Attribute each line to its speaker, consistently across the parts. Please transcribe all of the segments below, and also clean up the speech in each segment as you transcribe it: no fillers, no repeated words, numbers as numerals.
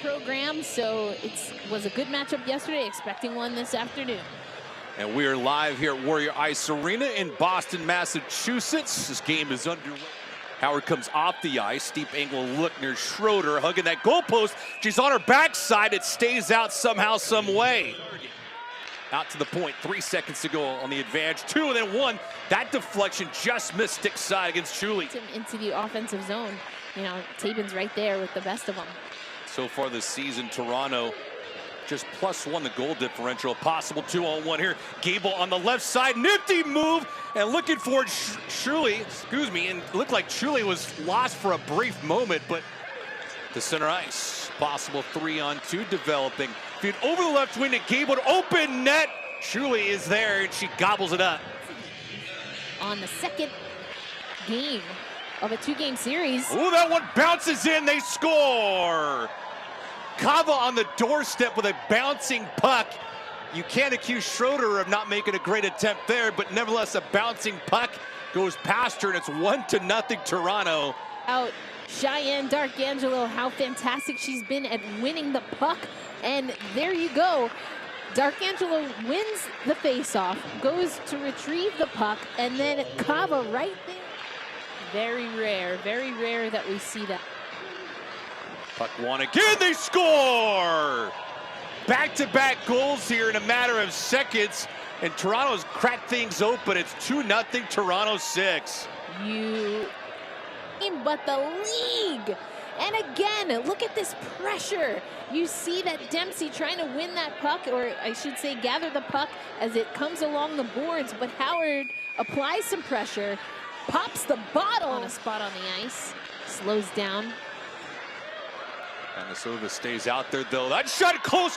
Speaker 1: program, so it was a good matchup yesterday, expecting one this afternoon.
Speaker 2: And we are live here at Warrior Ice Arena in Boston, Massachusetts. This game is underway. Howard comes off the ice, steep angle look near Schroeder, hugging that goalpost. She's on her backside, it stays out somehow, some way. Out to the point, 3 seconds to go on the advantage, 2 and then 1. That deflection just missed stick side against Chuli.
Speaker 1: Into the offensive zone. You know, Tabin's right there with the best of them.
Speaker 2: So far this season, Toronto just +1 the goal differential. A possible 2-on-1 here. Gable on the left side, nifty move, and looking for Chuli, and it looked like Chuli was lost for a brief moment, but to center ice. Possible 3-on-2 developing. Feed over the left wing to Gable, open net. Chuli is there, and she gobbles it up.
Speaker 1: On the second game of a 2-game series.
Speaker 2: Ooh, that one bounces in, they score! Kava on the doorstep with a bouncing puck. You can't accuse Schroeder of not making a great attempt there, but nevertheless, a bouncing puck goes past her, and it's 1-0 Toronto.
Speaker 1: Out Cheyenne Darkangelo, how fantastic she's been at winning the puck. And there you go. Darkangelo wins the faceoff, goes to retrieve the puck, and then Kava right there. Very rare that we see that.
Speaker 2: Puck won again, they score! Back-to-back goals here in a matter of seconds, and Toronto's cracked things open. It's 2-0 Toronto 6.
Speaker 1: But the league, and again, look at this pressure. You see that Dempsey trying to win that puck, or I should say gather the puck as it comes along the boards, but Howard applies some pressure, pops the bottle on a spot on the ice, slows down.
Speaker 2: Minnesota stays out there though. That shot close,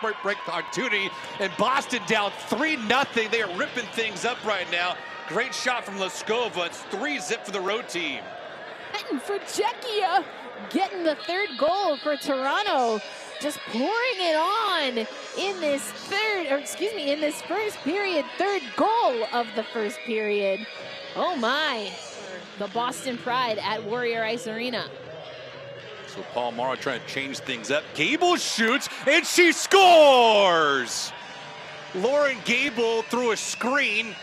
Speaker 2: break opportunity, and Boston down 3-0. They are ripping things up right now. Great shot from Leskova. It's 3-0 for the road team.
Speaker 1: And for Czechia, getting the third goal for Toronto, just pouring it on in this in this first period, third goal of the first period. Oh my, the Boston Pride at Warrior Ice Arena.
Speaker 2: So Paul Morrow trying to change things up. Gable shoots, and she scores! Lauren Gable threw a screen,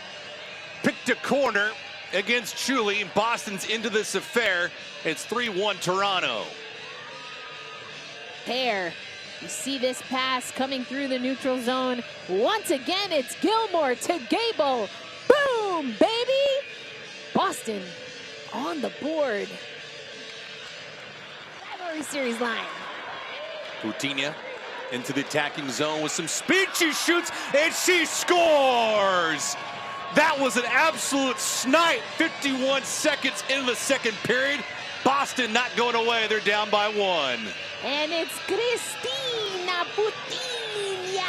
Speaker 2: picked a corner against Chuli, and Boston's into this affair. It's 3-1 Toronto.
Speaker 1: There, you see this pass coming through the neutral zone. Once again, it's Gilmore to Gable. Boom, baby! Boston on the board. Rivalry series line.
Speaker 2: Putinha into the attacking zone with some speed. She shoots, and she scores! That was an absolute snipe. 51 seconds into the second period. Boston not going away. They're down by 1.
Speaker 1: And it's Cristina Putinha.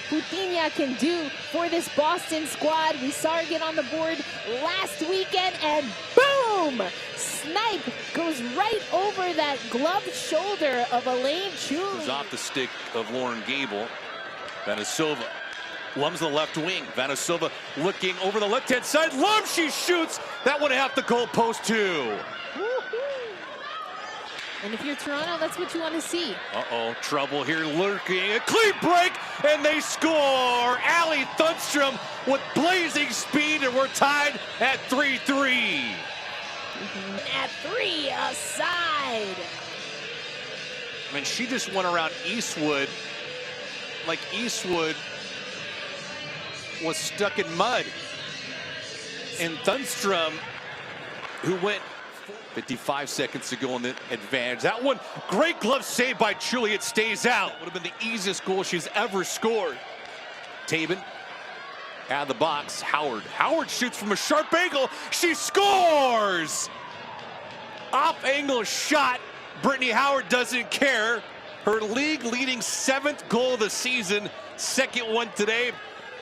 Speaker 1: Putinha can do for this Boston squad. We saw her get on the board last weekend, and boom! Snipe goes right over that gloved shoulder of Elaine Chuli.
Speaker 2: It was off the stick of Lauren Gable. Vanisova Lum's the left wing. Vanisova looking over the left-hand side. Lum, she shoots. That one half the goal post too.
Speaker 1: And if you're Toronto, that's what you want to see.
Speaker 2: Uh-oh, trouble here lurking. A clean break, and they score. Allie Thunstrom with blazing speed, and we're tied at 3-3.
Speaker 1: At 3 aside.
Speaker 2: I mean, she just went around Eastwood like Eastwood was stuck in mud. And Thunstrom, who went 55 seconds to go on the advantage. That one, great glove save by Chuli. It stays out. Would have been the easiest goal she's ever scored. Tabin out of the box. Howard shoots from a sharp angle. She scores! Off angle shot. Brittany Howard doesn't care. Her league-leading 7th goal of the season. Second one today.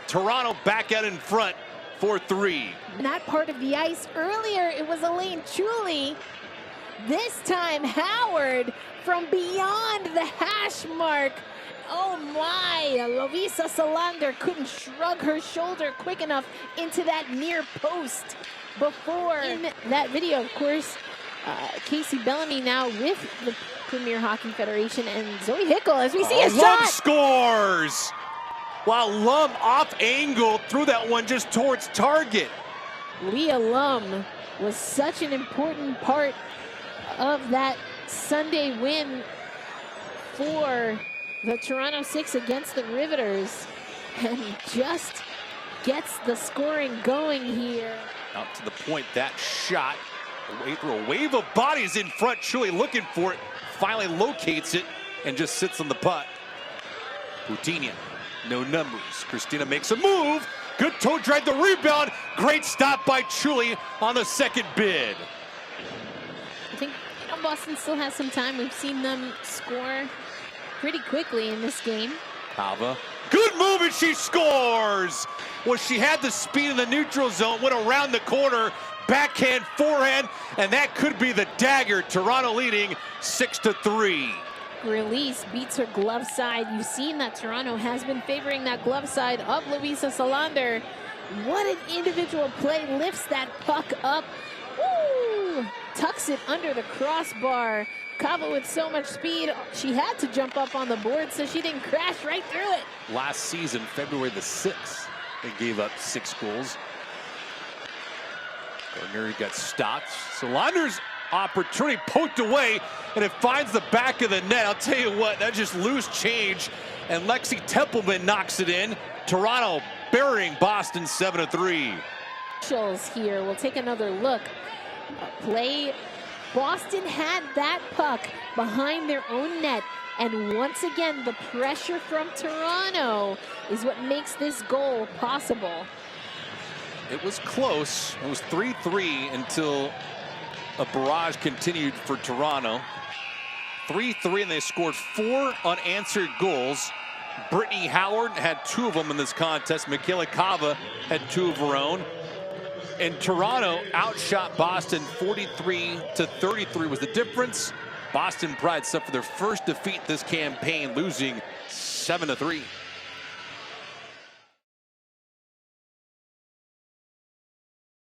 Speaker 2: Toronto back out in front, 4-3.
Speaker 1: That part of the ice earlier, it was Elaine Chuli. This time, Howard from beyond the hash mark. Oh my, Lovisa Salander couldn't shrug her shoulder quick enough into that near post before. In that video, of course, Casey Bellamy now with the Premier Hockey Federation, and Zoe Hickle, as we see a
Speaker 2: Lum
Speaker 1: shot.
Speaker 2: scores! While Lum off angle threw that one just towards target.
Speaker 1: Leah Lum was such an important part of that Sunday win for the Toronto Six against the Riveters, and just gets the scoring going here.
Speaker 2: Out to the point, that shot. Away through a wave of bodies in front. Truly looking for it. Finally locates it and just sits on the puck. Putinha, no numbers. Christina makes a move. Good toe drag, the rebound. Great stop by Chuli on the second bid.
Speaker 1: I think Boston still has some time. We've seen them score pretty quickly in this game.
Speaker 2: Kava, good move, and she scores! Well, she had the speed in the neutral zone, went around the corner, backhand, forehand, and that could be the dagger. Toronto leading 6-3.
Speaker 1: Release beats her glove side. You've seen that Toronto has been favoring that glove side of Luisa Salander. What an individual play, lifts that puck up. Woo! Tucks it under the crossbar. Kava with so much speed, she had to jump up on the board so she didn't crash right through it.
Speaker 2: Last season, February the 6th, they gave up 6 goals. Gardner got stopped. Solander's opportunity poked away, and it finds the back of the net. I'll tell you what, that's just loose change, and Lexi Templeman knocks it in. Toronto burying Boston 7-3.
Speaker 1: Here, we'll take another look. Play. Boston had that puck behind their own net, and once again, the pressure from Toronto is what makes this goal possible.
Speaker 2: It was close. It was 3-3 until a barrage continued for Toronto. 3-3, and they scored 4 unanswered goals. Brittany Howard had 2 of them in this contest. Michaela Kava had 2 of her own. And Toronto outshot Boston 43-33 was the difference. Boston Pride suffered their first defeat this campaign, losing 7-3.